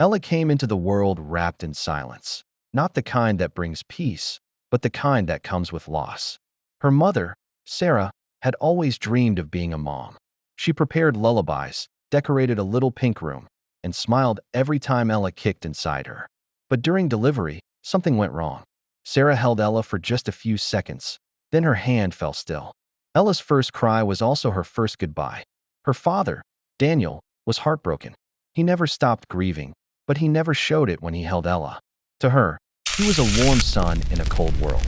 Ella came into the world wrapped in silence, not the kind that brings peace, but the kind that comes with loss. Her mother, Sarah, had always dreamed of being a mom. She prepared lullabies, decorated a little pink room, and smiled every time Ella kicked inside her. But during delivery, something went wrong. Sarah held Ella for just a few seconds, then her hand fell still. Ella's first cry was also her first goodbye. Her father, Daniel, was heartbroken. He never stopped grieving, but he never showed it when he held Ella. To her, he was a warm sun in a cold world.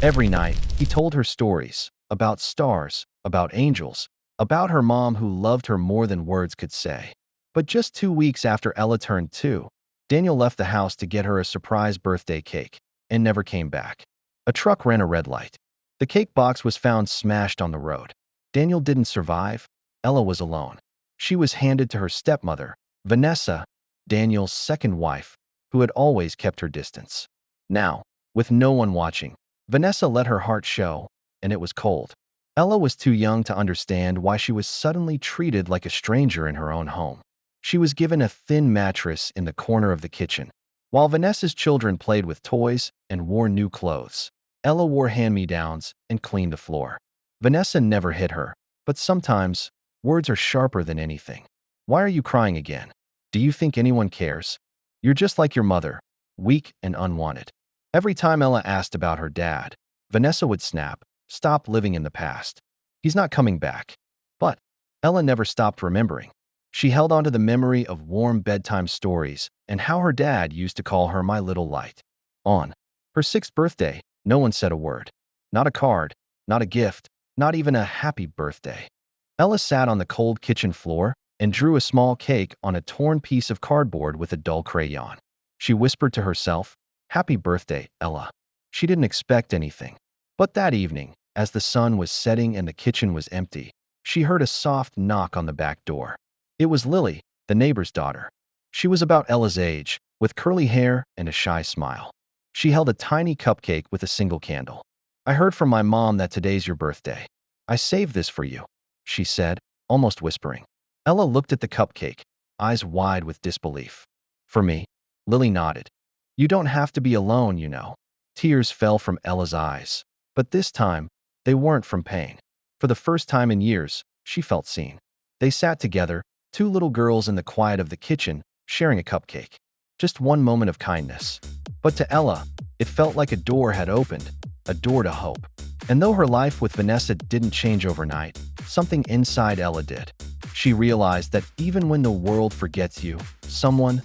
Every night, he told her stories about stars, about angels, about her mom who loved her more than words could say. But just 2 weeks after Ella turned 2, Daniel left the house to get her a surprise birthday cake and never came back. A truck ran a red light. The cake box was found smashed on the road. Daniel didn't survive. Ella was alone. She was handed to her stepmother, Vanessa, Daniel's second wife, who had always kept her distance. Now, with no one watching, Vanessa let her heart show, and it was cold. Ella was too young to understand why she was suddenly treated like a stranger in her own home. She was given a thin mattress in the corner of the kitchen, while Vanessa's children played with toys and wore new clothes. Ella wore hand-me-downs and cleaned the floor. Vanessa never hit her, but sometimes words are sharper than anything. Why are you crying again? Do you think anyone cares? You're just like your mother, weak and unwanted. Every time Ella asked about her dad, Vanessa would snap, stop living in the past. He's not coming back. But Ella never stopped remembering. She held on to the memory of warm bedtime stories and how her dad used to call her my little light. On her 6th birthday, no one said a word. Not a card, not a gift, not even a happy birthday. Ella sat on the cold kitchen floor and drew a small cake on a torn piece of cardboard with a dull crayon. She whispered to herself, "Happy birthday, Ella." She didn't expect anything. But that evening, as the sun was setting and the kitchen was empty, she heard a soft knock on the back door. It was Lily, the neighbor's daughter. She was about Ella's age, with curly hair and a shy smile. She held a tiny cupcake with a single candle. "I heard from my mom that today's your birthday. I saved this for you," she said, almost whispering. Ella looked at the cupcake, eyes wide with disbelief. "For me?" Lily nodded. "You don't have to be alone, you know." Tears fell from Ella's eyes, but this time, they weren't from pain. For the first time in years, she felt seen. They sat together, 2 little girls in the quiet of the kitchen, sharing a cupcake. Just one moment of kindness. But to Ella, it felt like a door had opened, a door to hope. And though her life with Vanessa didn't change overnight, something inside Ella did. She realized that even when the world forgets you, someone